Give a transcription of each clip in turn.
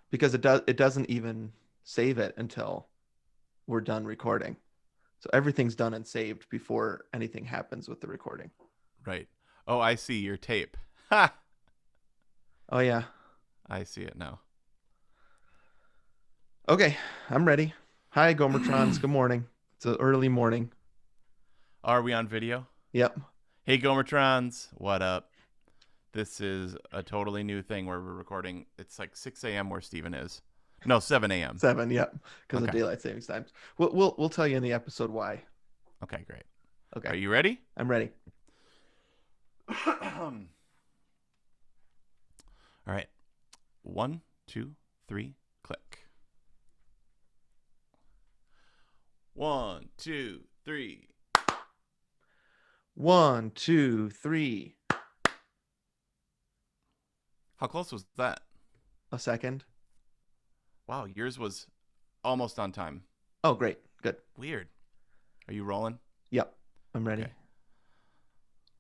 because it doesn't even save it until we're done recording. So everything's done and saved before anything happens with the recording. Right. Oh, I see your tape. Ha! Oh yeah. I see it now. Okay, I'm ready. Hi, Gomertrons. Good morning. It's an early morning. Are we on video? Yep. Hey, Gomertrons. What up? This is a totally new thing where we're recording. It's like 6 a.m. where Steven is. No, 7 a.m. 7, yep. Because of Okay. daylight savings times. We'll tell you in the episode why. Okay, great. Okay. Are you ready? I'm ready. All right. 1, 2, 3, click. 1, 2, 3. 1, 2, 3. How close was that? A second. Wow, yours was almost on time. Oh, great. Good. Weird. Are you rolling? Yep. I'm ready. Okay.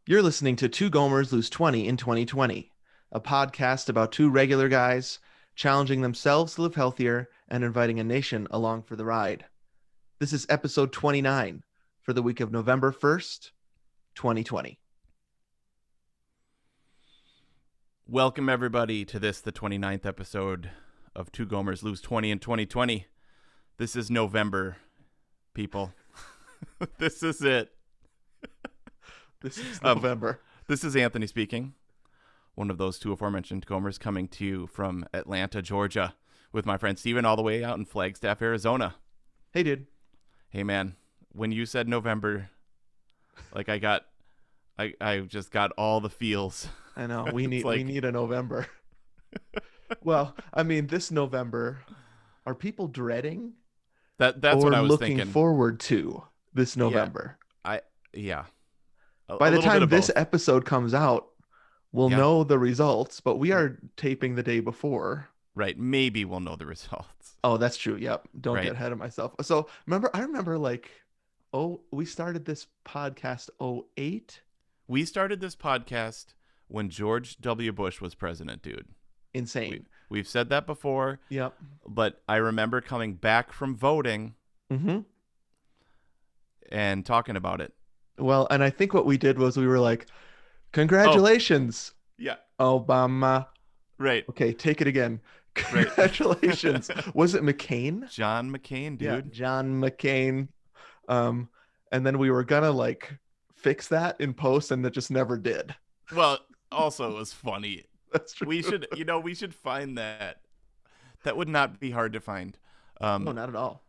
You're listening to Two Gomers Lose 20 in 2020, a podcast about two regular guys challenging themselves to live healthier and inviting a nation along for the ride. This is episode 29 for the week of November 1st, 2020. Welcome, everybody, to the 29th episode of Two Gomers Lose 20 in 2020. This is November, people. This is it. This is November. This is Anthony speaking, one of those two aforementioned Gomers, coming to you from Atlanta, Georgia, with my friend Steven all the way out in Flagstaff, Arizona. Hey, dude. Hey, man, when you said November, like I just got all the feels. I know we need like- we need a November. Well, I mean, this November, are people dreading That's or what I was looking thinking. forward to this November? Yeah. By the little bit time of this both. episode comes out, we'll Yeah. know the results, but we are taping the day before. Right, maybe we'll know the results. Oh, that's true. Yep. Don't Right. get ahead of myself. So I remember we started this podcast 08. We started this podcast when George W. Bush was president, dude. Insane. We've said that before, Yep. but I remember coming back from voting Mm-hmm. and talking about it. Well, and I think what we did was we were like, congratulations, Yeah, Obama. right. Okay, take it again. Right. Congratulations. Was it McCain? John McCain, Yeah, dude. John McCain. And then we were gonna fix that in post, and it just never did. Well, also it was funny. That's true. We should find that. That would not be hard to find. No, not at all.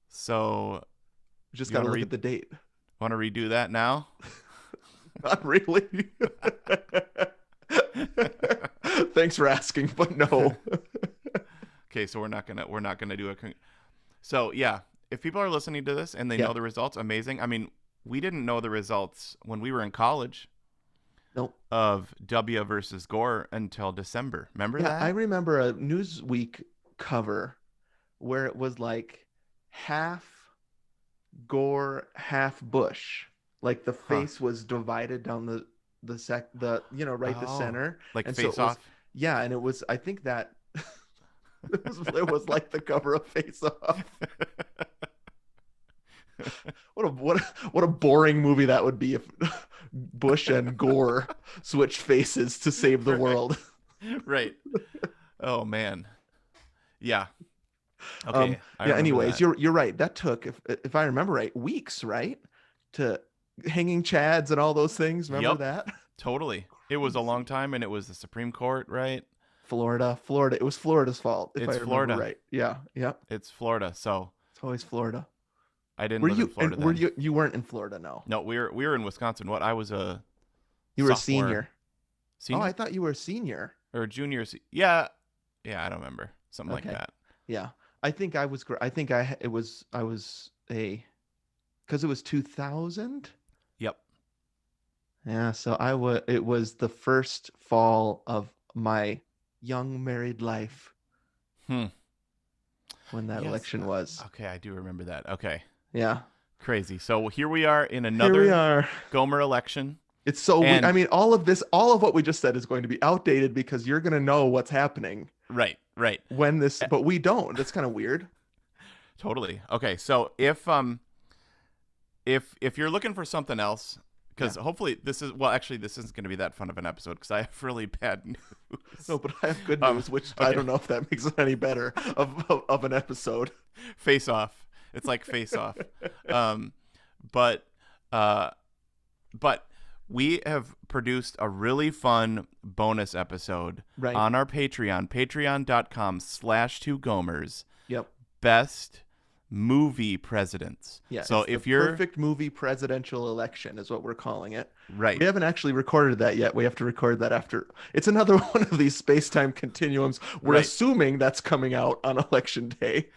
So We just You gotta wanna look read- at the date. want to redo that now? Not really. Thanks for asking, but no. Okay, so we're not gonna do a. So yeah, if people are listening to this and they Yeah. know the results, amazing. I mean, we didn't know the results when we were in college Nope. of W versus Gore until December. Remember Yeah, that? I remember a Newsweek cover where it was like half Gore, half Bush. Like the face was divided down the the Oh, center. like and so face it was- off. Yeah, and it was, I think that it was like the cover of Face Off. What a boring movie that would be if Bush and Gore switched faces to save the Right. world. Right. Oh man. Yeah. Okay. I Yeah. remember Anyways, that. you're right. That took, if I remember right, weeks, right, to hanging chads and all those things. Remember Yep. that? Totally. It was a long time, and it was the Supreme Court, right? Florida. It was Florida's fault, if It's I remember Florida. right. Yeah. Yep. It's Florida, so It's always Florida. I didn't Were live you? in Florida And were then. you weren't in Florida? No. No, we were in Wisconsin. What? I was a You were a sophomore. senior. Senior Oh, I thought you were a senior. or junior. Yeah, I don't remember. Something like Okay. that. Yeah. I think I was. I think I was because it was 2000. Yep. Yeah. So It was the first fall of my young married life Hmm. when that Yes, election was. Okay, I do remember that. Okay. Yeah. Crazy. So here we are in Here we another are. Gomer election. It's so weird. And- I mean, all of what we just said is going to be outdated because you're going to know what's happening. Right. Right. when this, but we don't. That's kind of weird. Totally. Okay. So if you're looking for something else, because hopefully this isn't going to be that fun of an episode because I have really bad news. No, but I have good news, which I don't know if that makes it any better of an episode. Face Off. It's like Face Off. But we have produced a really fun bonus episode on our Patreon, patreon.com/2gomers. Yep. Best movie presidents. Yeah. So if you're perfect movie presidential election is what we're calling it. Right. We haven't actually recorded that yet. We have to record that after. It's another one of these space-time continuums. We're assuming that's coming out on election day.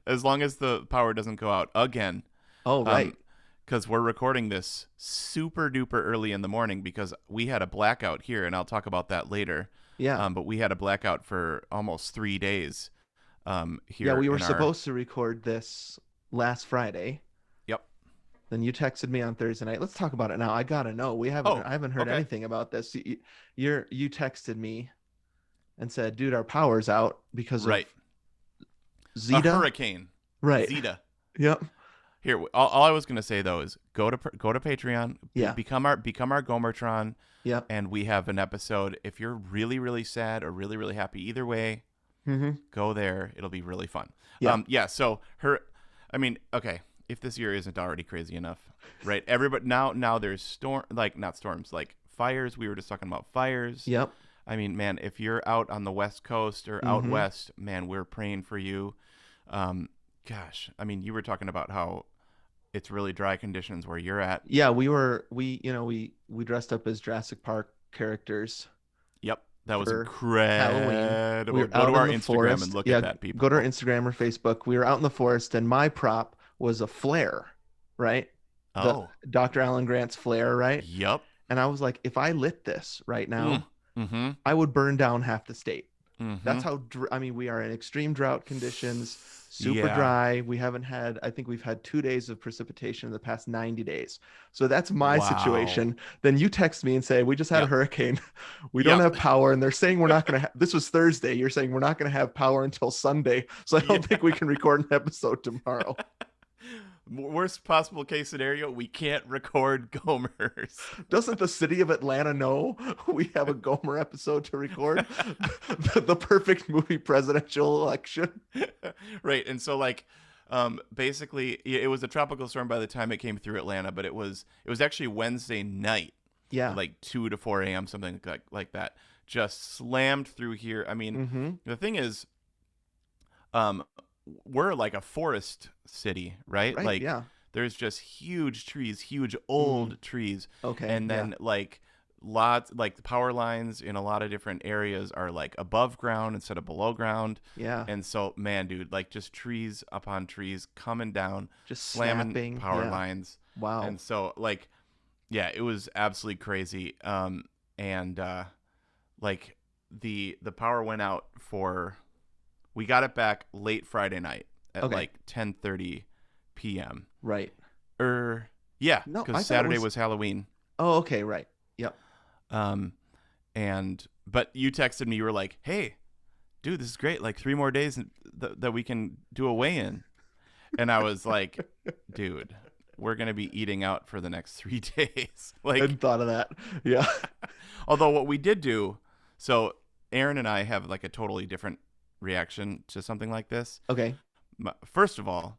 As long as the power doesn't go out again. Oh, right. Because we're recording this super duper early in the morning because we had a blackout here, and I'll talk about that later. Yeah. But we had a blackout for almost 3 days. Here. Yeah, we were supposed to record this last Friday. Yep. Then you texted me on Thursday night. Let's talk about it now. I gotta know. I haven't heard anything about this. You texted me and said, "Dude, our power's out because of Zeta, a hurricane." Right. Zeta. Yep. Here, all I was gonna say though is go to Patreon. Yeah. Become our Gomertron. Yep. And we have an episode. If you're really really sad or really really happy, either way. Go there. It'll be really fun. Yeah. So okay. If this year isn't already crazy enough, right? Everybody now there's not storms, like fires. We were just talking about fires. Yep. I mean, man, if you're out on the West Coast or out west, man, we're praying for you. Gosh, I mean, you were talking about how it's really dry conditions where you're at. Yeah, we dressed up as Jurassic Park characters. Yep. That was incredible. Halloween. We were go to our Instagram forest. And look at that, people. Go to our Instagram or Facebook. We were out in the forest, and my prop was a flare, right? Dr. Alan Grant's flare, right? Yep. And I was like, if I lit this right now, I would burn down half the state. That's how, we are in extreme drought conditions, super dry. I think we've had 2 days of precipitation in the past 90 days. So that's my situation. Then you text me and say, we just had a hurricane. We don't have power. And they're saying we're not going to this was Thursday. You're saying we're not going to have power until Sunday. So I don't think we can record an episode tomorrow. Worst possible case scenario, we can't record Gomers. Doesn't the city of Atlanta know we have a Gomer episode to record? the perfect movie presidential election. Right. And so basically it was a tropical storm by the time it came through Atlanta, but it was actually Wednesday night. Yeah. Like 2 to 4 a.m., something like that. Just slammed through here. I mean, the thing is, we're like a forest city, right? Like, there's just huge trees, huge old trees. Okay. And then lots, like the power lines in a lot of different areas are like above ground instead of below ground. Yeah. And so, man, dude, like just trees upon trees coming down, just slamming snapping power lines. Wow. And so it was absolutely crazy. The power went out we got it back late Friday night at 10:30 p.m. Right. Yeah, because Saturday was Halloween. Oh, okay, right. Yep. But you texted me. You were like, "Hey, dude, this is great. Like 3 more days that we can do a weigh-in." And I was like, "Dude, we're gonna be eating out for the next 3 days." I hadn't thought of that. Yeah. Although what we did do, so Aaron and I have like a totally different reaction to something like this. Okay. First of all,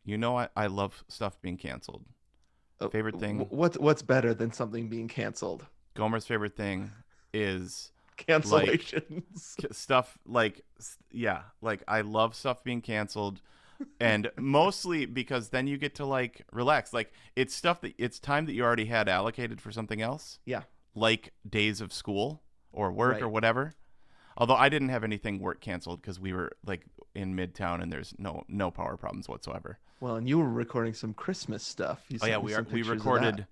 I love stuff being canceled. Favorite thing. What's better than something being canceled? Gomer's favorite thing is cancellations. Stuff like I love stuff being canceled. And mostly because then you get to relax. Like it's time that you already had allocated for something else. Yeah. Like days of school or work or whatever. Although I didn't have anything work canceled because we were in Midtown and there's no power problems whatsoever. Well, and you were recording some Christmas stuff. We recorded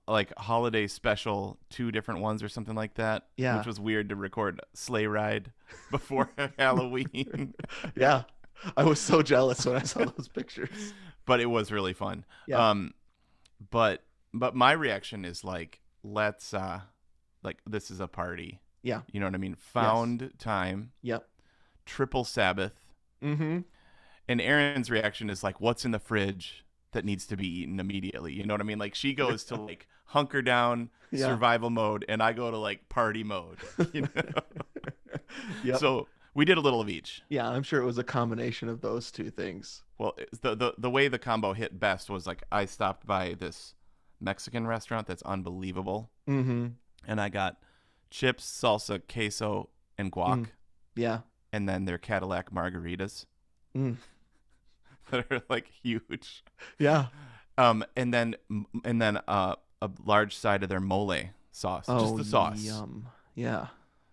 holiday special 2 different ones or something like that. Yeah. Which was weird to record Sleigh Ride before Halloween. Yeah. I was so jealous when I saw those pictures. But it was really fun. Yeah. But my reaction is let's this is a party. Yeah. You know what I mean? Found time. Yep. triple Sabbath. Mm-hmm. And Erin's reaction is like, what's in the fridge that needs to be eaten immediately? You know what I mean? Like she goes to like hunker down Yeah. survival mode, and I go to like party mode. You know? Yep. So we did a little of each. Yeah, I'm sure it was a combination of those two things. Well, the way the combo hit best was like I stopped by this Mexican restaurant that's unbelievable, Mm-hmm. and I got chips, salsa, queso, and guac, Yeah. and then their Cadillac margaritas Mm. that are like huge. Yeah. And then a large side of their mole sauce, just the sauce. Yum. Yeah.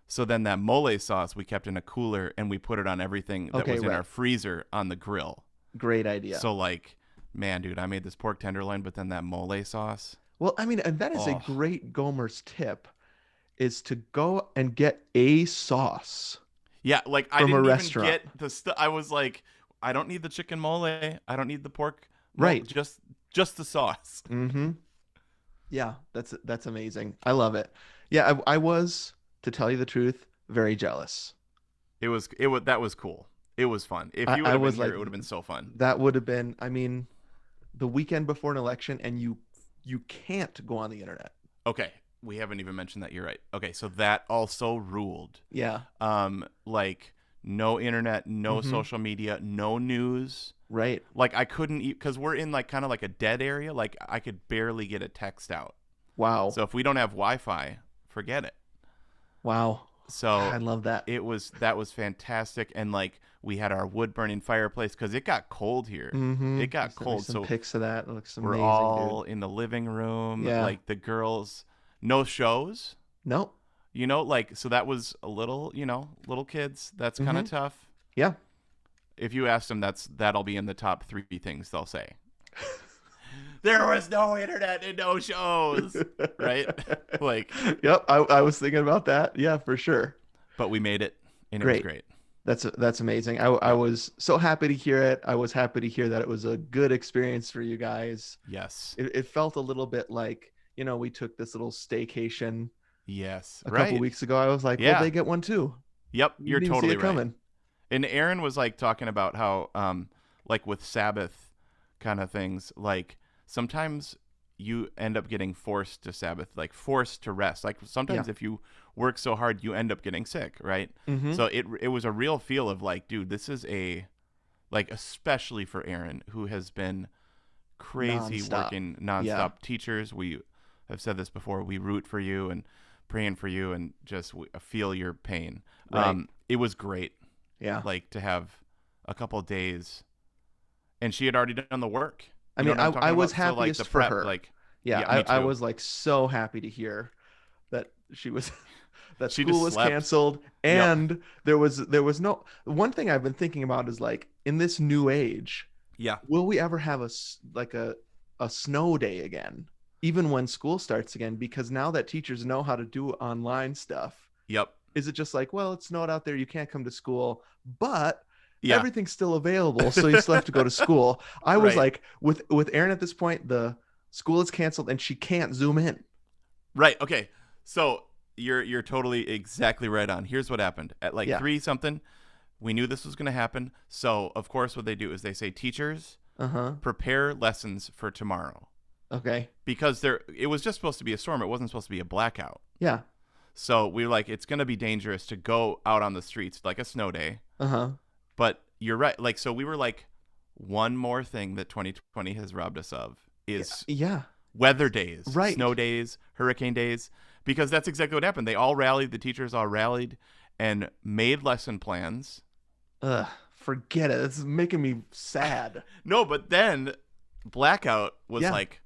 So then that mole sauce we kept in a cooler, and we put it on everything that Okay, was in right. our freezer on the grill. Great idea. So like, man, dude, I made this pork tenderloin, but then that mole sauce. Well, I mean, and that is a Oh. great Gomer's tip, is to go and get a sauce. Yeah, like I From a didn't even restaurant. get the stuff. I was like, I don't need the chicken mole. I don't need the pork. Right. Just the sauce. Mm-hmm. Yeah, that's amazing. I love it. Yeah, I was, to tell you the truth, very jealous. It was that was cool. It was fun. If I you would have been was here, like- it would have been so fun. That would have been, I mean, the weekend before an election, and you can't go on the internet. Okay, we haven't even mentioned that. You're right. Okay, so that also ruled. Yeah, Like no internet, no Mhm. social media, no news. right. Like I couldn't eat because we're in like kind of like a dead area. Like I could barely get a text out. Wow. So if we don't have Wi-Fi, forget it. Wow. So I love that. that was fantastic, and like we had our wood burning fireplace because it got cold here. Mm-hmm. It got cold, Some so pics of that. It looks we're amazing, all dude. in the living room. Yeah. Like the girls, no shows. No. You know, like so that was a little, little kids. That's kind of tough. Yeah. If you ask them, that'll be in the top 3 things they'll say. There was no internet and no shows, right? Like, Yep. I was thinking about that. Yeah, for sure. but we made it, and it Great. was great. That's amazing. I was so happy to hear it. I was happy to hear that it was a good experience for you guys. Yes, It felt a little bit like, we took this little staycation yes, a right. couple weeks ago. I was like, Yeah. well, they get one too. Yep, You you're didn't totally see it right. coming. And Aaron was like talking about how, like with Sabbath kind of things, like sometimes you end up getting forced to Sabbath, like forced to rest. Like sometimes Yeah. if you work so hard, you end up getting sick, right? Mm-hmm. So it was a real feel of like, dude, this is like especially for Aaron, who has been crazy Nonstop. working nonstop. Yeah. Teachers, we have said this before, we root for you and praying for you and just feel your pain. Right. It was great. Yeah. Like to have a couple of days, and she had already done the work. I You know mean, what I'm talking I was about? So, like, happiest the for prep, her. Like, Yeah, yeah, me I too. was like so happy to hear that she was that She school just was slept. canceled, and there was no one thing I've been thinking about is like in this new age, yeah, will we ever have a snow day again, even when school starts again? Because now that teachers know how to do online stuff, yep, is it just like, well, it snowed out there, you can't come to school, but yeah, everything's still available, so you still have to go to school. I was Right. like, with Erin at this point, the school is canceled and she can't zoom in. right. Okay, so you're totally exactly right on. Here's what happened at like Yeah. 3 something. We knew this was going to happen, so of course what they do is they say, teachers, prepare lessons for tomorrow, Okay. because it was just supposed to be a storm. It wasn't supposed to be a blackout. Yeah. So we were like, it's going to be dangerous to go out on the streets like a snow day. But you're right. Like, so we were like, one more thing that 2020 has robbed us of is Yeah. weather days, Right. snow days, hurricane days, because that's exactly what happened. They all rallied. The teachers all rallied and made lesson plans. Ugh. Forget it. It's making me sad. No, but then blackout was Yeah. like,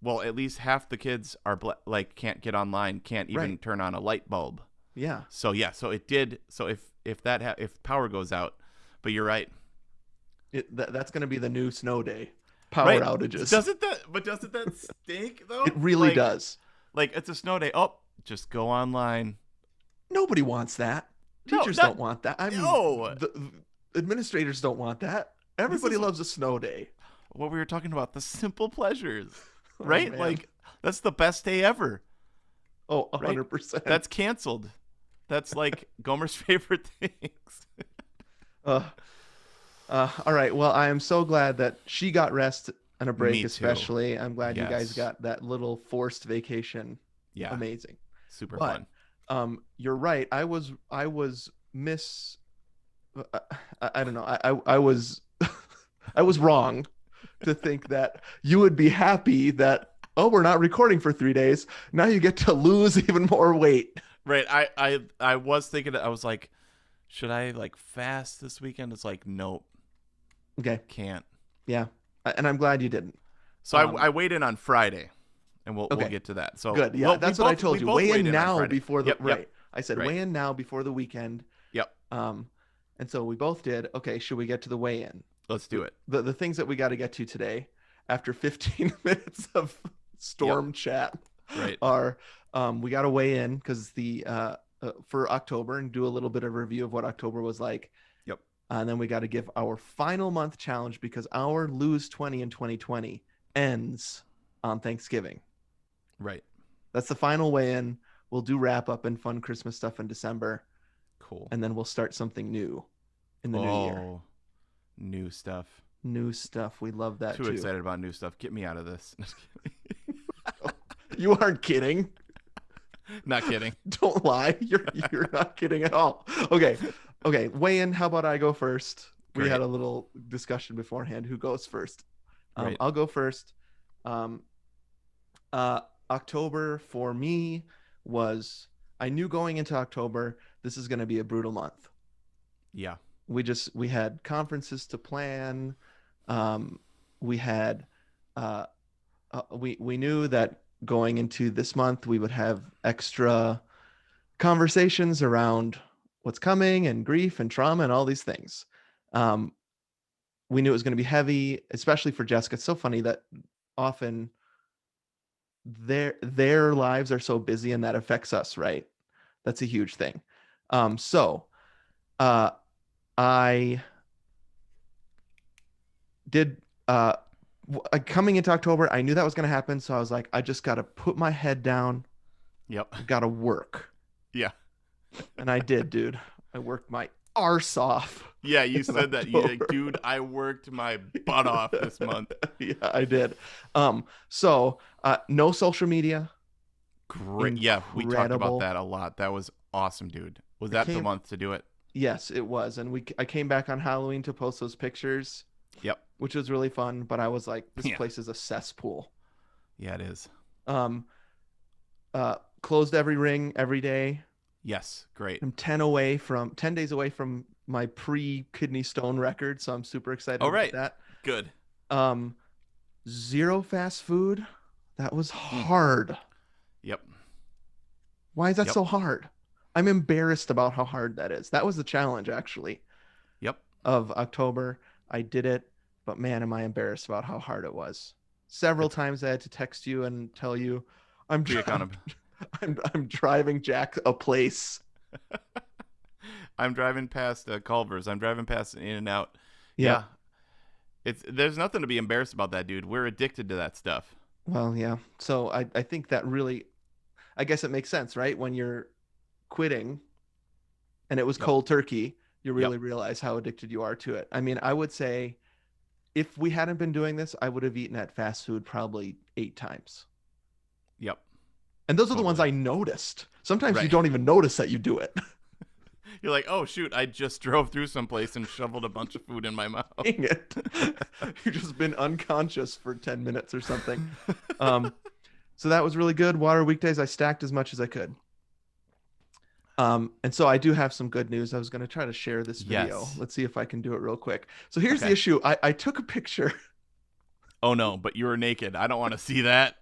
well, at least half the kids are like can't get online, can't even Right. turn on a light bulb. Yeah. So yeah, so it did. So if power goes out, but you're right. That's going to be the new snow day. Power Right. outages. Doesn't that stink though? It really Like- does. Like it's a snow day. Oh, just go online. Nobody wants that. No, Teachers not- don't want that. I mean, No. the administrators don't want that. Everybody is- loves a snow day. What we were talking about, the simple pleasures, Oh, right? man. Like that's the best day ever. Oh, Right. 100%. That's canceled. That's like Gomer's favorite things. Uh, all right. Well, I am so glad that she got rest and a break, Me too. especially. I'm glad you guys Yes. got that little forced vacation. Yeah. Amazing. Super But fun. you're right. I was miss I, I don't know. I was I was wrong to think that you would be happy that, oh, we're not recording for 3 days. Now you get to lose even more weight. Right. I was thinking. I was like, should I like fast this weekend? It's like, nope, Okay. can't. Yeah. And I'm glad you didn't. So Um, I weighed in on Friday, and we'll okay. get to that. So Good. Yeah, we that's what I both told we you. both Weigh weighed in in on now Friday. before the Yep. Yep. right. I said Right. weigh in now before the weekend. Yep. Um, and so we both did. Okay, should we get to the weigh in? Let's do it. The things that we got to get to today after 15 minutes of Yep. storm chat Right. are we got to weigh in because the for October and do a little bit of review of what October was like. Yep. And then we got to give our final month challenge because our lose 20 in 2020 ends on Thanksgiving. Right. That's the final weigh in. We'll do wrap up and fun Christmas stuff in December, Cool. and then we'll start something new in the new year. Oh, new stuff. New stuff. We love that Too too. excited about new stuff. Get me out of this. You aren't kidding. Not kidding. Don't lie. You're not kidding at all. Okay. Okay. Weigh in. How about I go first? We Great. had a little discussion beforehand. Who goes first? Right. I'll go first. Um, October for me was, I knew going into October this is going to be a brutal month. Yeah. We had conferences to plan. We had we knew that going into this month we would have extra conversations around what's coming and grief and trauma and all these things. Um, we knew it was going to be heavy, especially for Jessica. It's so funny that often their lives are so busy and that affects us, right? That's a huge thing. So uh, I did coming into October, I knew that was going to happen. So I was like, I just got to put my head down, Yep. got to work. Yeah. And I did, dude. I worked my arse off. Yeah, you in said that. You like, October. dude, I worked my butt off this month. Yeah, I did. So no social media. Great. Yeah, we talked about Incredible. that a lot. That was awesome, dude. Was I that the came, month to do it? yes, it was. And I came back on Halloween to post those pictures, Yep. which was really fun. But I was like, this Yeah. place is a cesspool. Yeah, it is. Um, Closed every ring every day. Yes. Great. I'm 10 days away from my pre-kidney stone record, so I'm super excited All about right. that. Good. Um, Zero fast food. That was hard. Yep. Why is that Yep. so hard? I'm embarrassed about how hard that is. That was the challenge actually Yep. of October. I did it, but man, am I embarrassed about how hard it was. Several times I had to text you and tell you I'm Be accountable. I'm driving Jack a place. I'm driving past Culver's. I'm driving past In and Out. Yeah. There's nothing to be embarrassed about that, dude. We're addicted to that stuff. Well, yeah. So I think that really, I guess it makes sense, right? When you're quitting and it was Yep. cold turkey, you Yep. really realize how addicted you are to it. I mean, I would say if we hadn't been doing this, I would have eaten at fast food probably 8 times. Yep. And those are the ones Totally. I noticed. Sometimes you Right. don't even notice that you do it. You're like, oh shoot, I just drove through someplace and shoveled a bunch of food in my mouth. Dang it. You've just been unconscious for 10 minutes or something. So that was really good. Water weekdays, I stacked as much as I could. And so I do have some good news. I was going to try to share this video. Yes. Let's see if I can do it real quick. So here's the Okay. issue. I took a picture. Oh no, but you were naked. I don't want to see that.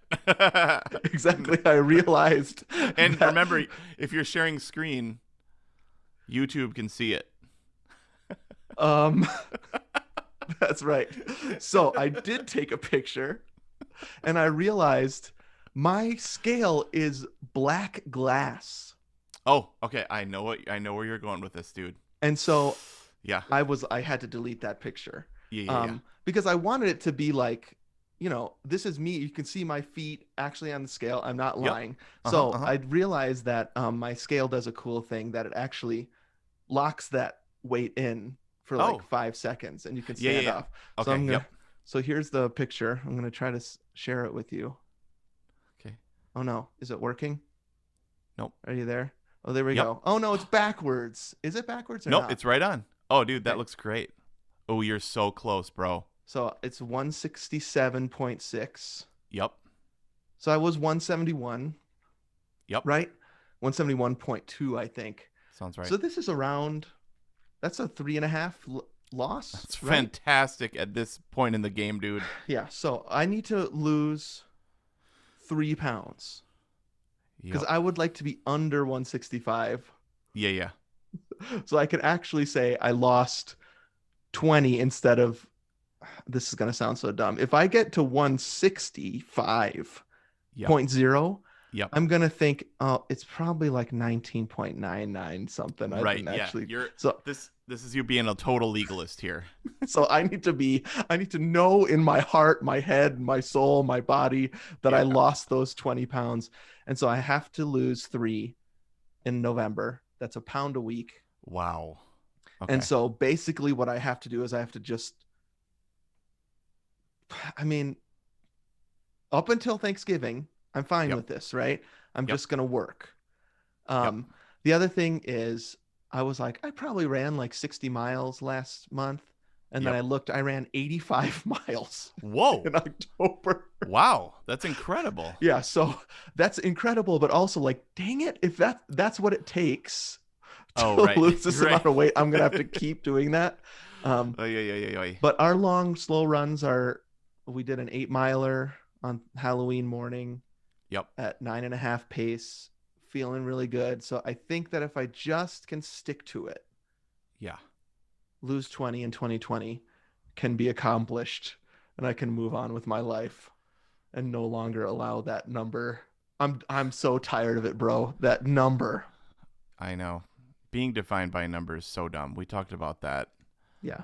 Exactly. I realized. And that- remember, if you're sharing screen, YouTube can see it. Um, that's right. So I did take a picture and I realized my scale is black glass. Oh, okay. I know where you're going with this, dude. And so Yeah. I had to delete that picture. Yeah. Because I wanted it to be like, this is me. You can see my feet actually on the scale. I'm not Yep. lying. So Uh-huh. I realized that my scale does a cool thing that it actually locks that weight in for like Oh, 5 seconds, and you can yeah, yeah, stand yeah. off. So Okay, yep. so here's the picture. I'm gonna try to share it with you. Okay. Oh no, is it working? Nope. Are you there? Oh, there we Yep. go. Oh no, it's backwards. Is it backwards or Nope, not? it's right on. Oh, dude, that Okay. looks great. Oh, you're so close, bro. So it's 167.6. Yep. So I was 171, Yep. right? 171.2, I think. Sounds right. So this is around, that's a 3.5 loss, That's right? fantastic at this point in the game, dude. Yeah. So I need to lose 3 pounds because Yep. I would like to be under 165. Yeah, yeah. So I could actually say I lost 20 instead of, this is going to sound so dumb. If I get to 165.0, Yep. Yep. I'm gonna think, oh, it's probably like 19.99 something. I Right. didn't Yeah. actually. You're So this is you being a total legalist here. so I need to know in my heart, my head, my soul, my body that I Yeah. lost those 20 pounds. And so I have to lose 3 in November. That's a pound a week. Wow. Okay. And so basically what I have to do is I have to just, I mean, up until Thanksgiving, I'm fine Yep. with this, right? I'm Yep. just gonna work. Yep. The other thing is, I was like, I probably ran like 60 miles last month. And then Yep. I looked, I ran 85 miles Whoa. in October. Wow. That's incredible. Yeah, so that's incredible, but also like, dang it, if that's what it takes to Oh, right. lose this Right. amount of weight, I'm gonna have to keep doing that. Oh, yeah. But our long, slow runs are, we did an 8 miler on Halloween morning Yep. at 9.5 pace, feeling really good. So I think that if I just can stick to it, Yeah. lose 20 in 2020 can be accomplished, and I can move on with my life and no longer allow that number. I'm so tired of it, bro. That number. I know. Being defined by numbers is so dumb. We talked about that. Yeah.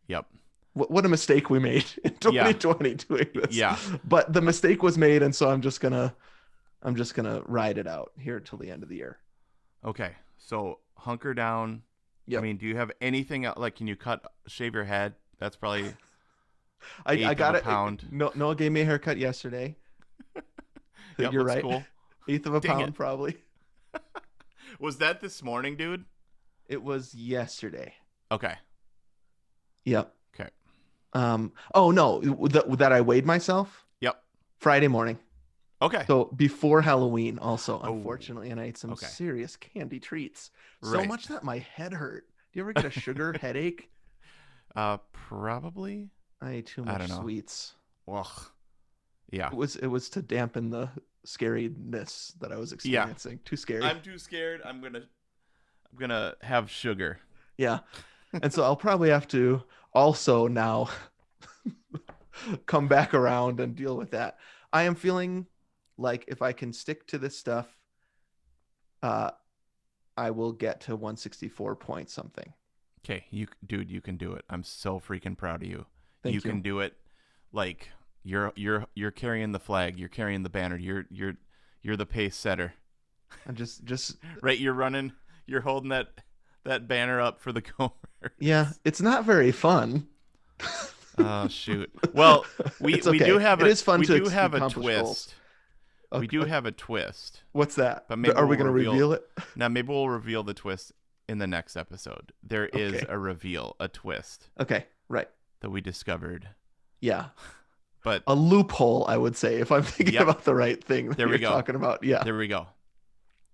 Yep. What a mistake we made in 2020 doing this. Yeah. But the mistake was made, and so I'm just gonna ride it out here till the end of the year. Okay. So hunker down. Yep. I mean, do you have anything like? Can you shave your head? That's probably I got it. pound. Noah gave me a haircut yesterday. Yep, You're looks right. cool. 1/8 of a Dang pound, it. probably. Was that this morning, dude? It was yesterday. Okay. Yep. Okay. Oh no, that I weighed myself Yep. Friday morning. Okay. So before Halloween, also, Oh. unfortunately, and I ate some Okay. serious candy treats. So Right. much that my head hurt. Do you ever get a sugar headache? Probably. I ate too I much don't know. sweets. Ugh. Yeah. It was to dampen the scariness that I was experiencing. Too scary. I'm too scared. I'm gonna have sugar. Yeah. And so I'll probably have to also now come back around and deal with that. I am feeling like if I can stick to this stuff, I will get to 164 point something. Okay, you can do it. I'm so freaking proud of you. Thank you. Can do it. Like you're carrying the flag. You're carrying the banner. You're the pace setter. I'm just Right. You're running. You're holding that banner up for the Gomers. yeah. It's not very fun. Oh shoot. Well, we It's okay. do have It is fun we to do have a accomplish twist. goals. We do have a twist. What's that? But maybe Are we we'll going to reveal it? Now maybe we'll reveal the twist in the next episode. There is Okay. a reveal, a twist Okay. Right. that we discovered. Yeah. But A loophole, I would say, if I'm thinking Yep. about the right thing that There we you're go. talking about. Yeah. there we go.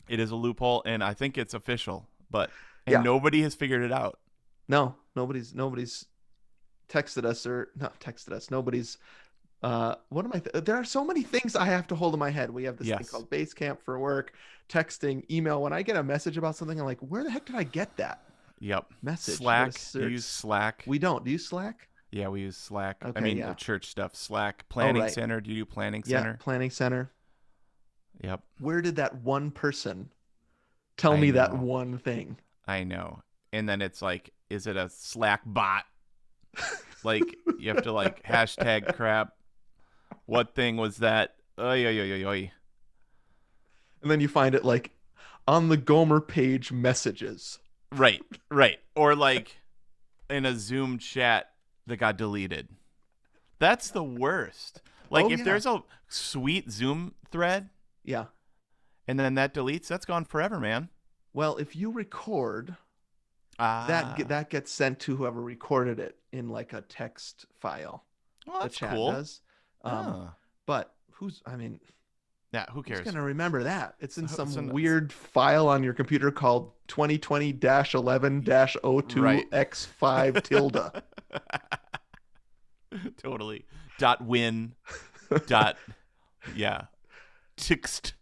It is a loophole, and I think it's official. But Yeah. nobody has figured it out. No, nobody's texted us or not texted us. Nobody's what am I there are so many things I have to hold in my head. We have this thing Yes. called Basecamp for work, texting, email. When I get a message about something, I'm like, where the heck did I get that Yep. message? Slack. Gotta Do you search. use Slack? We don't. Do you Slack? Yeah, we use Slack. I Okay, mean, yeah. church stuff. Slack. Planning right. Center. Do you do Planning Yeah, Center? Planning Center. Yep. Where did that one person tell I me that know. one thing? I know. And then it's like, is it a Slack bot? Like, you have to like hashtag crap. What thing was that? Oy, oy, oy, oy, oy. And then you find it like on the Gomer page messages. Right. Or like, in a Zoom chat that got deleted. That's the worst. Like, Oh, if yeah. there's a sweet Zoom thread Yeah. and then that deletes, that's gone forever, man. Well, if you record, Ah, that gets sent to whoever recorded it in like a text file. well, The that's chat cool. does. Oh. But I mean, Yeah, who who's cares? gonna remember that? It's in So- some so- weird file on your computer called 2020-11-02x5 tilde. Totally. Dot win. Dot. Yeah. Tixt.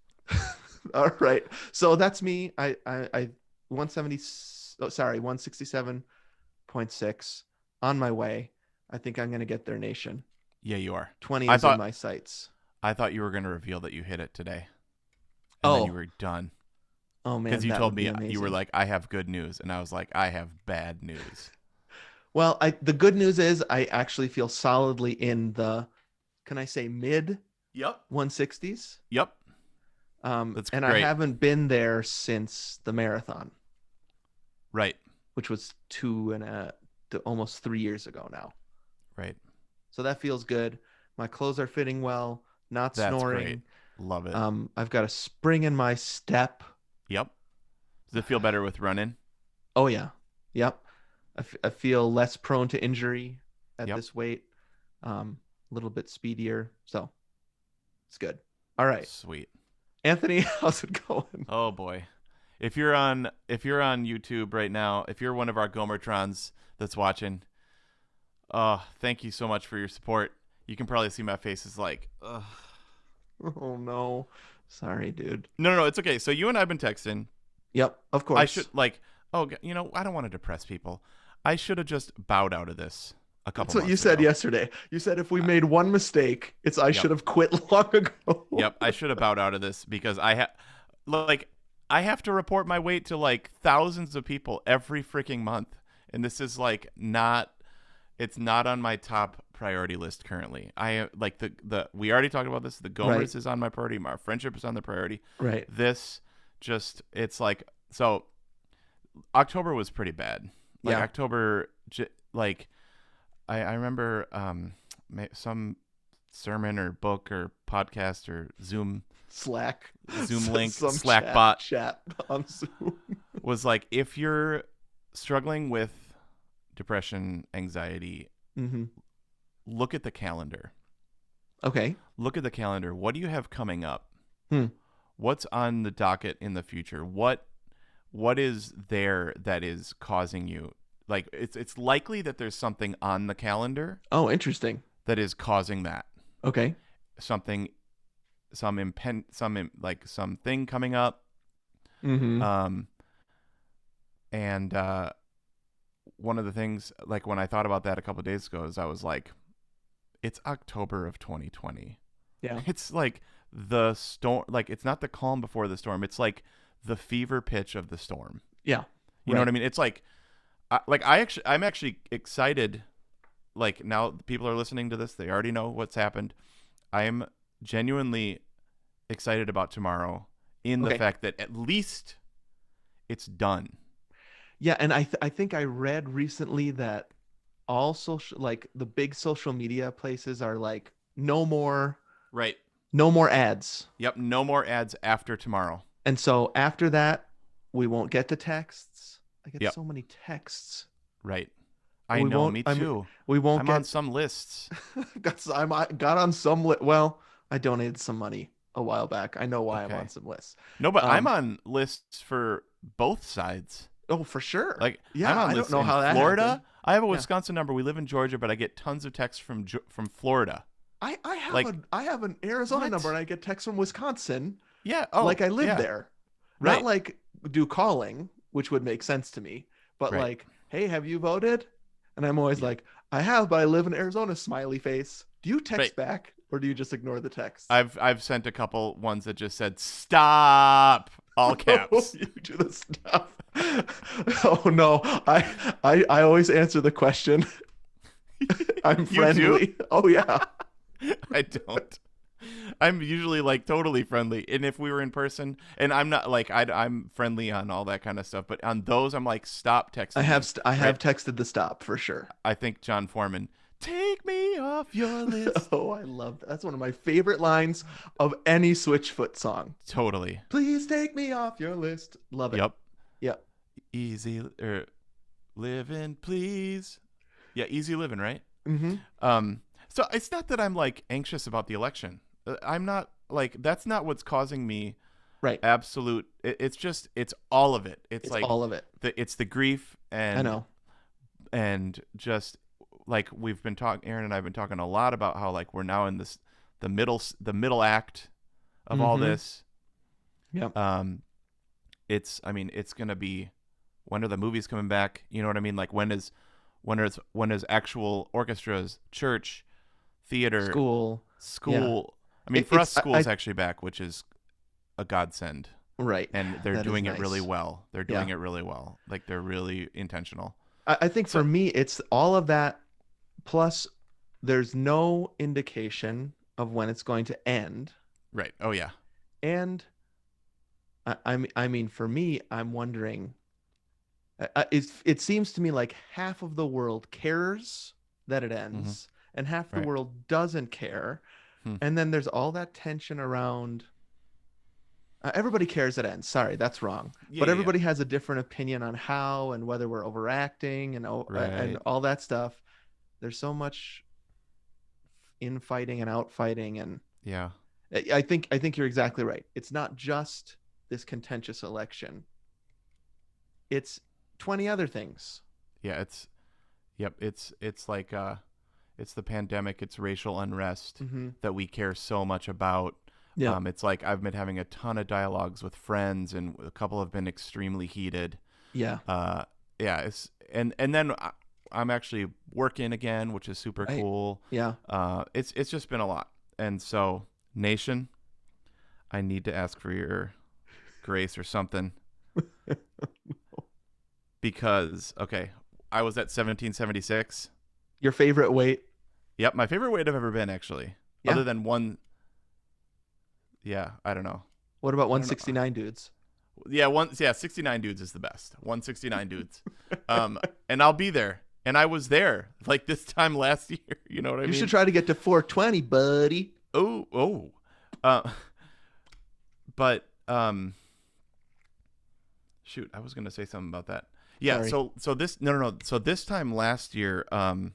All right. So that's me. I 170. Oh, sorry, 167.6 on my way. I think I'm gonna get there, nation. Yeah, you are. 20 I is thought- in my sights. I thought you were going to reveal that you hit it today. And then you were done. Oh man, Because you that told would be me, you were amazing. like, I have good news. And I was like, I have bad news. Well, the good news is I actually feel solidly in the, can I say mid Yep. 160s? Yep. And great. I haven't been there since the marathon, Right. which was almost 3 years ago now. Right. So that feels good. My clothes are fitting well, not That's snoring. great. Love it. I've got a spring in my step. Yep. Does it feel better with running? Oh yeah, yep. I feel less prone to injury at Yep. this weight. A little bit speedier, so it's good. All right, Sweet. Anthony, how's it going? Oh boy. If you're on YouTube right now, if you're one of our Gomertrons that's watching, thank you so much for your support. You can probably see my face is like, ugh. Oh no, sorry, dude. No, it's okay. So you and I have been texting. Yep, of course. I should I don't want to depress people. I should have just bowed out of this a couple That's what you months said ago. yesterday. You said if we made one mistake, it's I should have quit long ago. Yep, I should have bowed out of this because I have to report my weight to like thousands of people every freaking month, and this is like it's not on my top priority list currently. I like we already talked about this. The Gomers Right. is on my priority. My friendship is on the priority. Right. This it's like, so October was pretty bad. Like Yeah. October, like I remember some sermon or book or podcast or Zoom Slack. link, Some Slack chat, bot chat on Zoom. was like, if you're struggling with depression, anxiety, Mm-hmm. look at the calendar. Okay. Look at the calendar. What do you have coming up? Hmm. What's on the docket in the future? What is there that is causing you? Like, it's likely that there's something on the calendar Oh, interesting. that is causing that. Okay. Something, something coming up. Mm-hmm. And one of the things, like when I thought about that a couple of days ago, is I was like, it's October of 2020. Yeah. It's like the storm, like it's not the calm before the storm. It's like the fever pitch of the storm. Yeah. You know what I mean? It's like, I'm actually excited. Like, now people are listening to this. They already know what's happened. I'm genuinely excited about tomorrow in the Okay. fact that at least it's done. Yeah, and I think I read recently that all like the big social media places are like no more Right. ads. Yep. No more ads after tomorrow. And so after that, we won't get the texts. I get Yep. so many texts. Right. I We know, won't- me I'm- too. We won't I'm get on some lists. I got on some well, I donated some money a while back. I know why Okay. I'm on some lists. No, but I'm Um, on lists for both sides. Oh, for sure. Like, yeah, I'm on I don't lists know in how that Florida. happened. I have a Yeah. Wisconsin number. We live in Georgia, but I get tons of texts from Florida. I have like- I have an Arizona What? number and I get texts from Wisconsin. Yeah. Oh, Like I live yeah. there. Right. Not like do calling, which would make sense to me, but Right. like, hey, have you voted? And I'm always like, I have, but I live in Arizona, smiley face. Do you text Right. back or do you just ignore the text? I've sent a couple ones that just said stop, all caps. You do the stuff. Oh no. I always answer the question. I'm You do? friendly. Oh yeah. I don't. I'm usually like totally friendly, and if we were in person, and I'm not like I'm friendly on all that kind of stuff, but on those I'm like, stop texting me. I Right? have texted the stop for sure. I think John Foreman, take me off your list. Oh, I love that. That's one of my favorite lines of any Switchfoot song. Totally. Please take me off your list. Love it. Yep. Yep. Easy living, please. Yeah, easy living, right? Mm-hmm. So it's not that I'm like anxious about the election. I'm not like that's not what's causing me Right. absolute. It's just it's all of it. It's like all of it. it's the grief and I know. and just like we've been talking. Aaron and I've been talking a lot about how like we're now in the middle act of all Mhm. this. Yep. I mean it's gonna be, when are the movies coming back? You know what I mean? Like when is actual orchestras, church, theater, School. school. I mean, for us, school is actually back, which is a godsend, Right. and they're That is doing it nice. really well. They're doing Yeah. it really well. Like they're really intentional. I think So- for me, it's all of that. Plus, there's no indication of when it's going to end. Right. Oh yeah. And I mean, for me, I'm wondering. It seems to me like half of the world cares that it ends, and half the Right. world doesn't care. And then there's all that tension around. Everybody cares it ends. Sorry, that's wrong. Yeah, But yeah, everybody has a different opinion on how and whether we're overacting and Right. all that stuff. There's so much infighting and outfighting, and Yeah. I think you're exactly right. It's not just this contentious election. It's 20 other things. Yeah. It's like it's the pandemic. It's racial unrest Mm-hmm. that we care so much about. Yeah. It's like I've been having a ton of dialogues with friends, and a couple have been extremely heated. Yeah. Yeah. It's and then I'm actually working again, which is super Right. cool. Yeah. It's just been a lot, and so nation, I need to ask for your grace or something, because okay, I was at 1776. Your favorite weight? Yep, my favorite weight I've ever been, actually. Yeah. Other than one. Yeah, I don't know. What about 169 dudes? Yeah, 69 dudes is the best. 169 dudes. And I'll be there. And I was there like this time last year. You know what I mean? You should try to get to 420, buddy. Oh. But shoot, I was gonna say something about that. Yeah. Sorry. So this no. So this time last year, and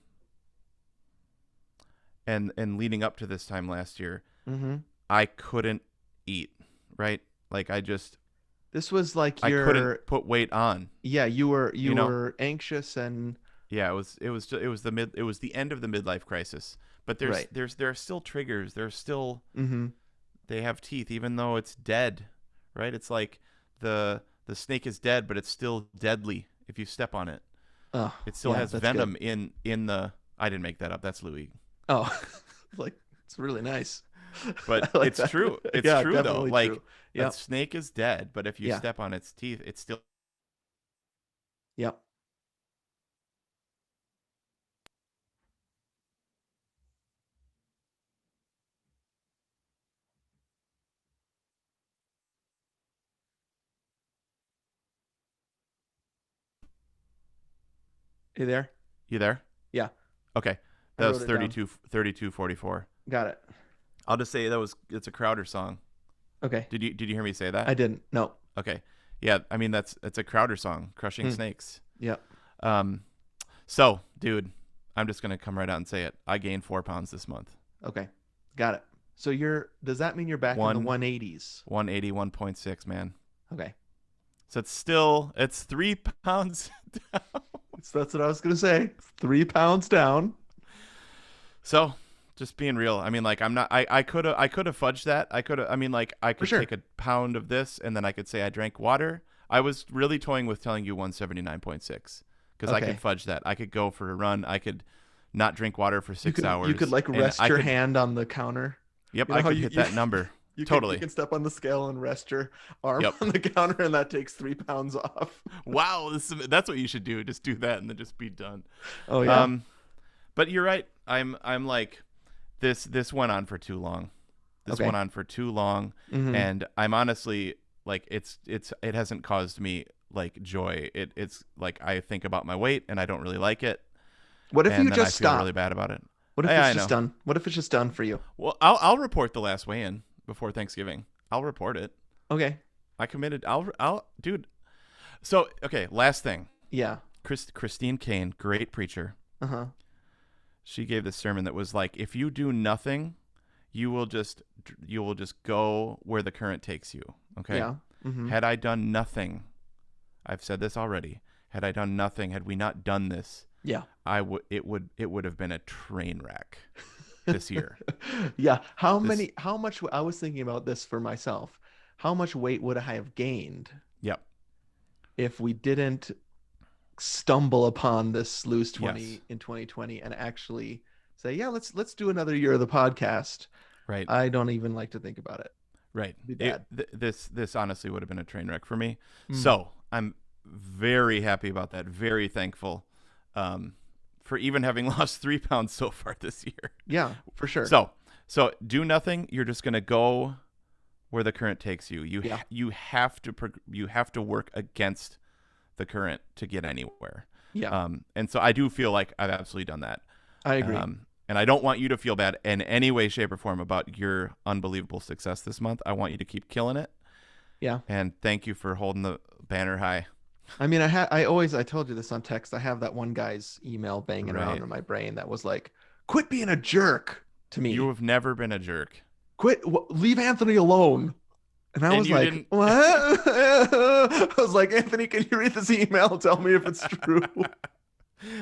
leading up to this time last year, Mm-hmm. I couldn't eat. Right. Like This was like I couldn't put weight on. Yeah, you were You know? were anxious and Yeah, it was the end of the midlife crisis. But Right. there are still triggers. There's still mm-hmm. they have teeth, even though it's dead, right? It's like the snake is dead, but it's still deadly if you step on it. Oh, It still yeah, has that's venom good. in the. I didn't make that up. That's Louis. Oh, like it's really nice. But I like it's that. true. It's Yeah, true though. definitely Like true. a Yep. snake is dead, but if you Yeah. step on its teeth, it's still. Yep. You there? You there? Yeah. Okay. I That was wrote it down. 3244. Got it. I'll just say it's a Crowder song. Okay. Did you hear me say that? I didn't. No. Okay. Yeah, I mean it's a Crowder song, Crushing Hmm. Snakes. Yep. So, dude, I'm just gonna come right out and say it. I gained 4 pounds this month. Okay. Got it. So does that mean you're back in the 180s? 181.6, man. Okay. So it's 3 pounds down. So that's what I was gonna say. 3 pounds down. So, just being real. I mean, like I could have fudged that. I could sure. take a pound of this and then I could say I drank water. I was really toying with telling you 179.6 because I Okay. could fudge that. I could go for a run. I could not drink water for 6 hours. You could like and rest I your could- hand on the counter. Yep, You know I how could you- hit you- that number. You Totally. can step on the scale and rest your arm Yep. on the counter, and that takes 3 pounds off. Wow, that's what you should do. Just do that and then just be done. Oh yeah. But you're right. I'm like this went on for too long. This Okay. went on for too long, Mhm. and I'm honestly like it hasn't caused me like joy. It's like I think about my weight and I don't really like it, What if you and then I just feel stop? really bad about it. What if Yeah, it's I just know. done? What if it's just done for you? Well, I'll report the last weigh-in before Thanksgiving. I'll report it. Okay. I committed. I'll dude. So okay, last thing. Yeah. Christine Kane, great preacher. Uh-huh. She gave this sermon that was like, if you do nothing, you will just go where the current takes you. Okay. Yeah. Mhm. Had I done nothing, I've said this already. Had I done nothing, had we not done this, Yeah. it would have been a train wreck this year. Yeah. How This many how much I was thinking about this for myself. How much weight would I have gained Yep. if we didn't stumble upon this Lose 20 Yes. in 2020 and actually say, yeah, let's do another year of the podcast? Right. I don't even like to think about it. Right. Be bad. This honestly would have been a train wreck for me. Mm. So I'm very happy about that. Very thankful for even having lost 3 pounds so far this year. Yeah, for sure. So do nothing. You're just gonna go where the current takes you. Yeah. You have to work against the current to get anywhere. Yeah, And so I do feel like I've absolutely done that. I agree. And I don't want you to feel bad in any way, shape, or form about your unbelievable success this month. I want you to keep killing it. Yeah. And thank you for holding the banner high. I mean, I told you this on text. I have that one guy's email banging around Right. in my brain that was like, "Quit being a jerk to me. You have never been a jerk. Leave Anthony alone." And I And was you like, didn't- "What?" I was like, "Anthony, can you read this email and tell me if it's true?"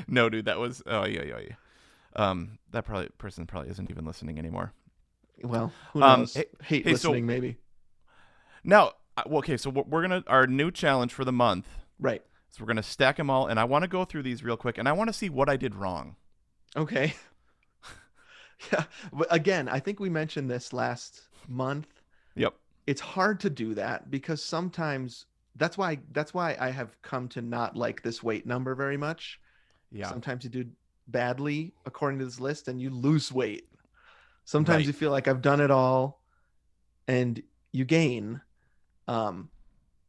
No, dude, that was yeah. That person probably isn't even listening anymore. Well, who knows? hey- Hate hey, so- listening, maybe. Now, okay, so we're gonna our new challenge for the month. Right. So we're gonna stack them all, and I want to go through these real quick, and I want to see what I did wrong. Okay. Yeah. But again, I think we mentioned this last month. Yep. It's hard to do that because sometimes that's why I have come to not like this weight number very much. Yeah. Sometimes you do badly according to this list and you lose weight. Sometimes Right. you feel like I've done it all and you gain.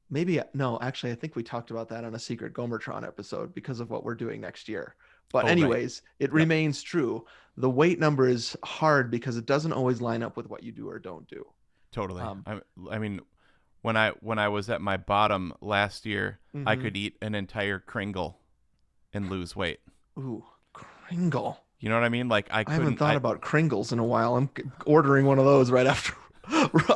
Maybe no, actually I think we talked about that on a Secret Gomertron episode because of what we're doing next year. But Oh, right. anyways, it remains true. The weight number is hard because it doesn't always line up with what you do or don't do. Totally. Um, I mean, when I was at my bottom last year, I Mhm. could eat an entire Kringle and lose weight. Ooh, Kringle. You know what I mean? Like I I couldn't. haven't thought about Kringles in a while. I'm ordering one of those right after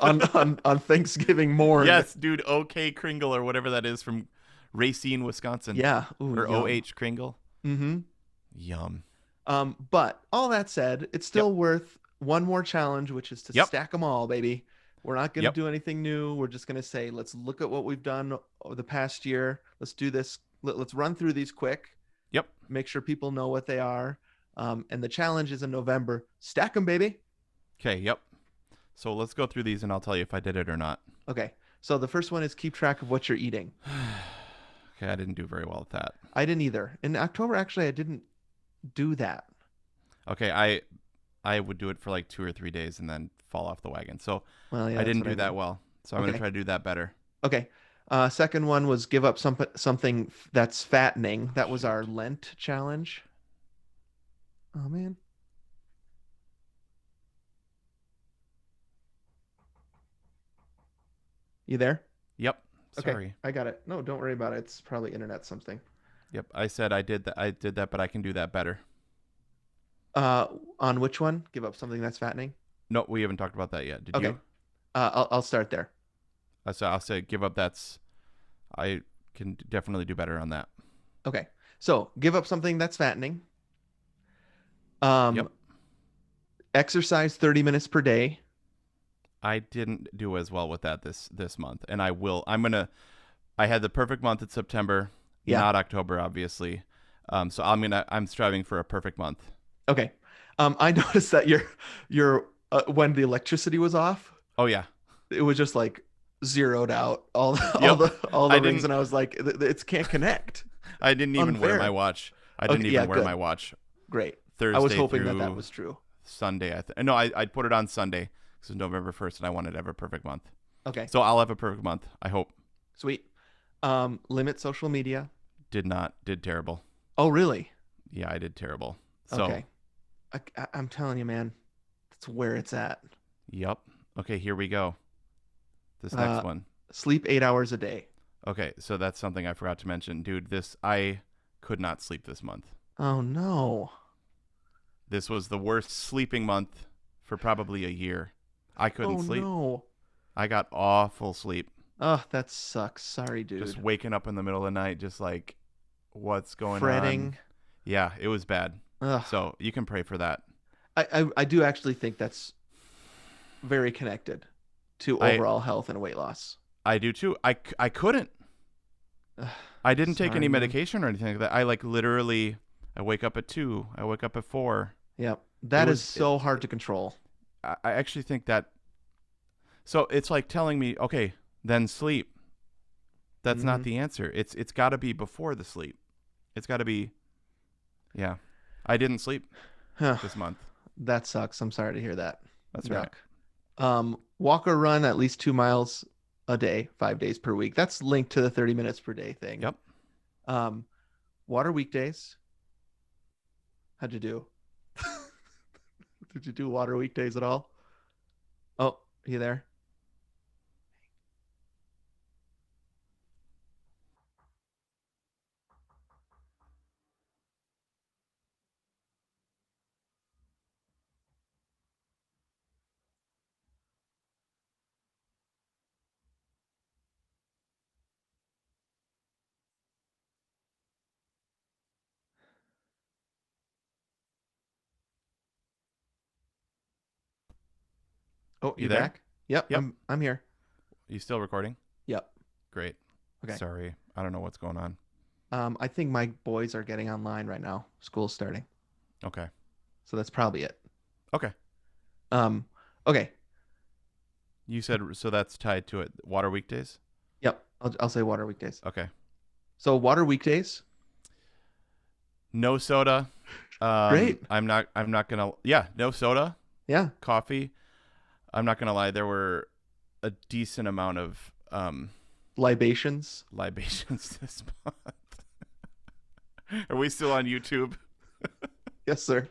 on Thanksgiving morn. Yes, dude. OK Kringle or whatever that is from Racine, Wisconsin. Yeah. Ooh, Or yum. OH Kringle. Mm-hmm. Yum. But all that said, it's still worth one more challenge, which is to Yep. stack them all, baby. We're not going to Yep. do anything new. We're just going to say, let's look at what we've done over the past year. Let's do this. Let's run through these quick. Yep. Make sure people know what they are. And the challenge is in November. Stack them, baby. Okay. Yep. So let's go through these, and I'll tell you if I did it or not. Okay. So the first one is keep track of what you're eating. Okay, I didn't do very well with that. I didn't either. In October, actually, I didn't do that. Okay, I would do it for like 2 or 3 days and then fall off the wagon. So Well, yeah, I that's didn't what do that did. well. So I'm Okay. gonna try to do that better. Okay. Second one was give up something that's fattening. That was our Lent challenge. Oh man. You there? Yep. Okay. Sorry. I got it. No, don't worry about it. It's probably internet something. Yep. I said I did that. I did that, but I can do that better. On which one? Give up something that's fattening? No, we haven't talked about that yet. Did Okay. you? I'll start there. I'll say give up. I can definitely do better on that. Okay. So give up something that's fattening. Yep. Exercise 30 minutes per day. I didn't do as well with that this month, and I will. I had the perfect month in September, Yeah. not October, obviously. So I'm striving for a perfect month. Okay. I noticed that your when the electricity was off, Oh yeah. it was just like zeroed out all Yep. all the I rings, didn't- and I was like, it can't connect. I didn't even wear Unfair. my watch. I didn't Okay, even yeah, wear good. my watch Great. Thursday I was hoping through that was true. Sunday. No, I'd put it on Sunday because it's November 1st, and I wanted to have a perfect month. Okay. So I'll have a perfect month. I hope. Sweet. Limit social media. Did terrible. Oh, really? Yeah, I did terrible. So, Okay. I'm telling you, man, that's where it's at. yep. Okay, here we go. This Uh, next one. Sleep 8 hours a day. Okay, so that's something I forgot to mention. Dude, I could not sleep this month. Oh, no. This was the worst sleeping month for probably a year. I couldn't Oh, sleep. no. I got awful sleep. Oh, that sucks. Sorry, dude. Just waking up in the middle of the night, just like, what's going on? Fretting. Yeah, it was bad. Ugh. So you can pray for that. I do actually think that's very connected to overall health and weight loss. I do too. I couldn't. Ugh, I didn't take sorry, any man. medication or anything like that. I like literally, I wake up at 2. I wake up at 4. Yep. That It is was- so hard to control. I actually think that. So it's like telling me, okay, then sleep. That's not Mhm. the answer. It's got to be before the sleep. It's got to be. Yeah, I didn't sleep Huh. this month. That sucks. I'm sorry to hear that. That's right. Walk or run at least 2 miles a day, 5 days per week. That's linked to the 30 minutes per day thing. Yep. Water weekdays. How'd you do? Did you do water weekdays at all? Oh, you there? Oh, You you there? back? Yep, Yep. I'm here. You still recording? Yep. Great. Okay. Sorry, I don't know what's going on. I think my boys are getting online right now. School's starting. Okay. So that's probably it. Okay. Okay. You said so that's tied to it. Water weekdays? Yep. I'll say water weekdays. Okay. So water weekdays. No soda. Great. I'm not gonna. Yeah, no soda. Yeah. Coffee. I'm not gonna lie. There were a decent amount of Libations. libations this month. Are we still on YouTube? Yes, sir.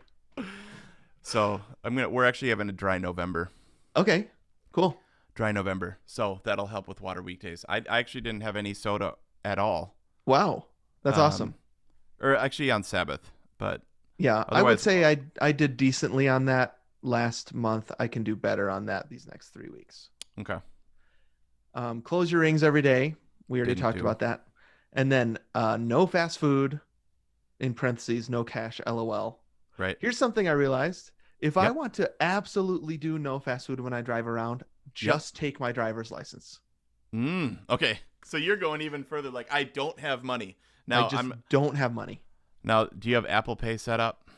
So we're actually having a dry November. Okay. Cool. Dry November. So that'll help with water weekdays. I actually didn't have any soda at all. Wow. That's awesome. Or actually on Sabbath, but Yeah, I would otherwise- say I did decently on that last month. I can do better on that these next 3 weeks. okay. Close your rings every day. We already Didn't talked do. about that. And then no fast food, in parentheses, no cash, LOL. Right. Here's something I realized. If I Yep. want to absolutely do no fast food when I drive around, just take my driver's license. Okay. So you're going even further. Like, I don't have money I now. just don't have money. Now. Do you have Apple Pay set up?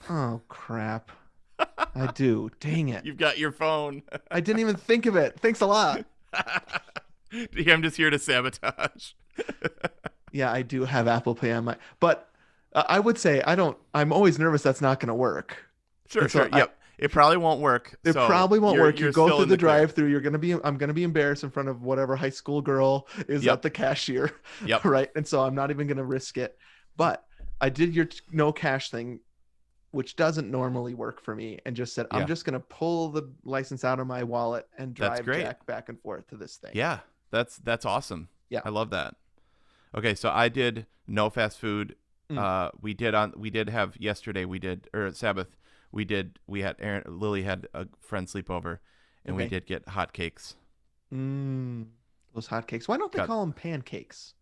Oh, crap. I do. Dang it. You've got your phone. I didn't even think of it. Thanks a lot. I'm just here to sabotage. Yeah, I do have Apple Pay on my, but I would say I'm always nervous that's not going to work. Sure, And so sure. Yep. It probably won't work. It so probably won't work. You you're go still through in the clear. drive-through. I'm going to be embarrassed in front of whatever high school girl is Yep. at the cashier. Yep. Right. And so I'm not even going to risk it. But I did your no cash thing, which doesn't normally work for me, and just said, Yeah. I'm just going to pull the license out of my wallet and That's drive great. Jack back and forth to this thing. Yeah, that's awesome. Yeah. I love that. Okay, so I did no fast food. We did have yesterday. Or Sabbath. We had Lily had a friend sleepover, and we Okay. did get hotcakes. Those hotcakes. Why don't they Got- call them pancakes?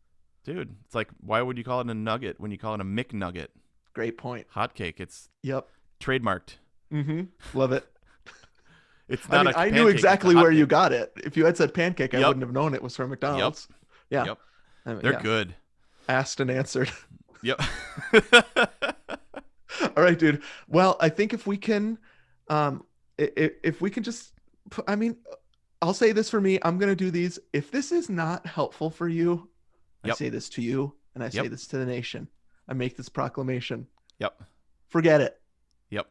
Dude, it's like, why would you call it a nugget when you call it a McNugget? Great point. Hotcake. It's Yep. trademarked. Love it. It's I not. mean, a I knew pancake, it's a exactly where you hotcake. got it. If you had said pancake, I Yep. wouldn't have known it was from McDonald's. Yeah. Yep. I mean, They're yeah. good. Asked and answered. Yep. All right, dude. Well, I think if we can, if we can just, I mean, I'll say this for me. I'm gonna do these. If this is not helpful for you, I Yep. say this to you, and I say Yep. this to the nation. I make this proclamation. Yep. Forget it. Yep.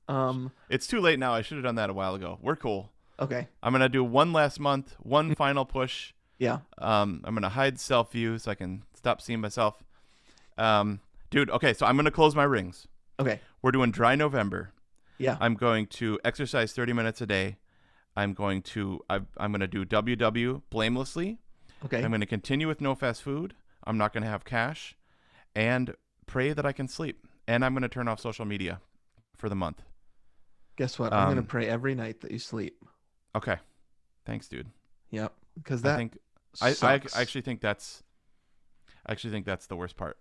Um, It's too late now. I should have done that a while ago. We're cool. Okay. I'm going to do one last month, one final push. Yeah. I'm going to hide self-view so I can stop seeing myself. Dude, okay, so I'm going to close my rings. Okay. We're doing dry November. Yeah. I'm going to exercise 30 minutes a day. I'm going to do WW blamelessly. Okay. I'm going to continue with no fast food. I'm not going to have cash, and pray that I can sleep. And I'm going to turn off social media for the month. Guess what? I'm gonna pray every night that you sleep. Okay. Thanks, dude. Yep. Because I that think sucks. I actually think that's the worst part,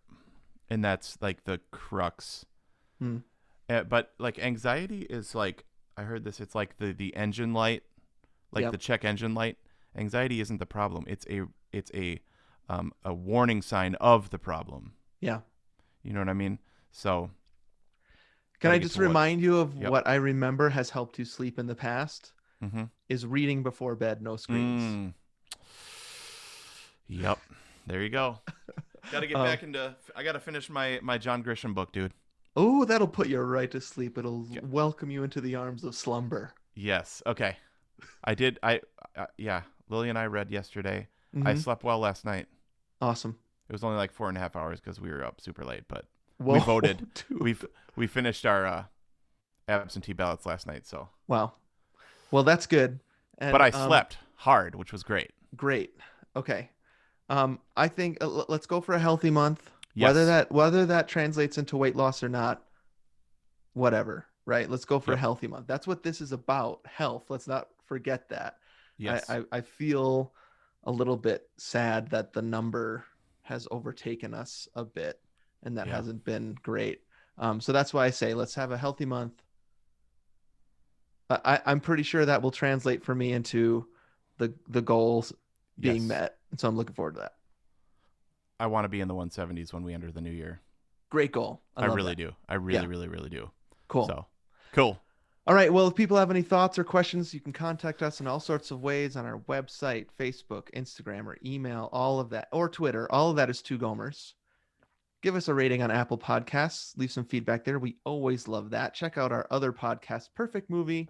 and that's like the crux. Hmm. But like anxiety is like, I heard this. It's like the engine light, like Yep. the check engine light. Anxiety isn't the problem. It's a warning sign of the problem. Yeah. You know what I mean? So Can gotta I get just to what- remind you of Yep. what I remember has helped you sleep in the past? Mm-hmm. Is reading before bed, no screens. Yep. There you go. Got to get Um, back into. I got to finish my John Grisham book, dude. Oh, that'll put you right to sleep. It'll Yeah. welcome you into the arms of slumber. Yes. Okay. I did. Yeah. Lily and I read yesterday. I Mhm. slept well last night. Awesome. It was only like 4.5 hours because we were up super late. But Whoa, voted. dude. we finished our absentee ballots last night. So, Wow. Well, that's good. And, but I slept hard, which was great. Great. Okay. I think let's go for a healthy month. Yes. Whether that translates into weight loss or not, whatever, right? Let's go for a Yep. healthy month. That's what this is about, health. Let's not forget that. Yes. I feel a little bit sad that the number has overtaken us a bit, and that Yeah. hasn't been great. So that's why I say let's have a healthy month. I'm pretty sure that will translate for me into the goals being Yes. met. So I'm looking forward to that. I want to be in the 170s when we enter the new year. Great goal. I love really that. do. I really, Yeah. really, really do. Cool. So, cool. All right. Well, if people have any thoughts or questions, you can contact us in all sorts of ways on our website, Facebook, Instagram, or email, all of that, or Twitter. All of that is Two Gomers. Give us a rating on Apple Podcasts. Leave some feedback there. We always love that. Check out our other podcast, Perfect Movie.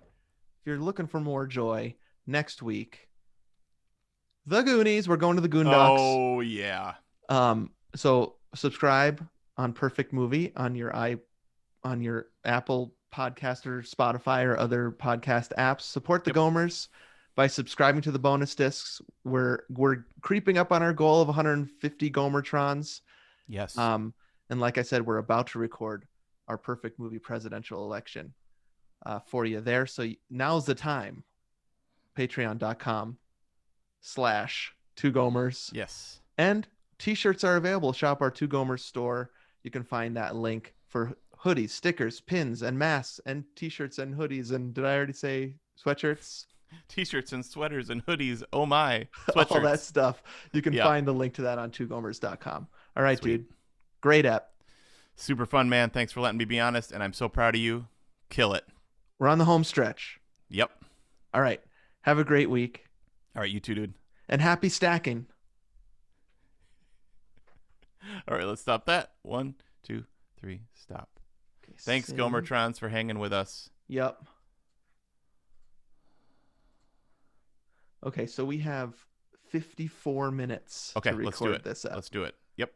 If you're looking for more joy, next week, The Goonies. We're going to the Goondocks. Oh, yeah. So subscribe on Perfect Movie on your Apple Podcast or Spotify or other podcast apps. Support the Yep. Gomers by subscribing to the bonus discs. We're creeping up on our goal of 150 Gomertrons. Yes. And like I said, we're about to record our Perfect Movie presidential election for you there. So now's the time. Patreon.com/Two Gomers. Yes. And t-shirts are available. Shop our Two Gomers store. You can find that link for hoodies, stickers, pins, and masks, and t-shirts and hoodies. And did I already say sweatshirts? T-shirts and sweaters and hoodies. Oh my. All Sweatshirts. that stuff. You can Yeah. find the link to that on twogomers.com. All right, Sweet. dude. Great app. Super fun, man. Thanks for letting me be honest, and I'm so proud of you. Kill it. We're on the home stretch. Yep. All right. Have a great week. All right, you too, dude. And happy stacking. All right, let's stop that. 1, 2, 3, stop. Okay, Thanks, save. Gomertrons, for hanging with us. Yep. Okay, so we have 54 minutes Okay, to record let's do it. this up. Let's do it. Yep.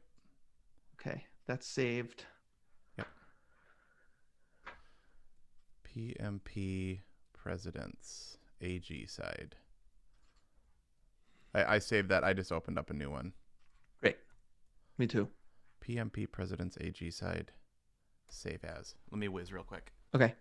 Okay, that's saved. PMP Presidents AG side. I saved that. I just opened up a new one. Great. Me too. PMP Presidents AG side. Save as. Let me whiz real quick. Okay.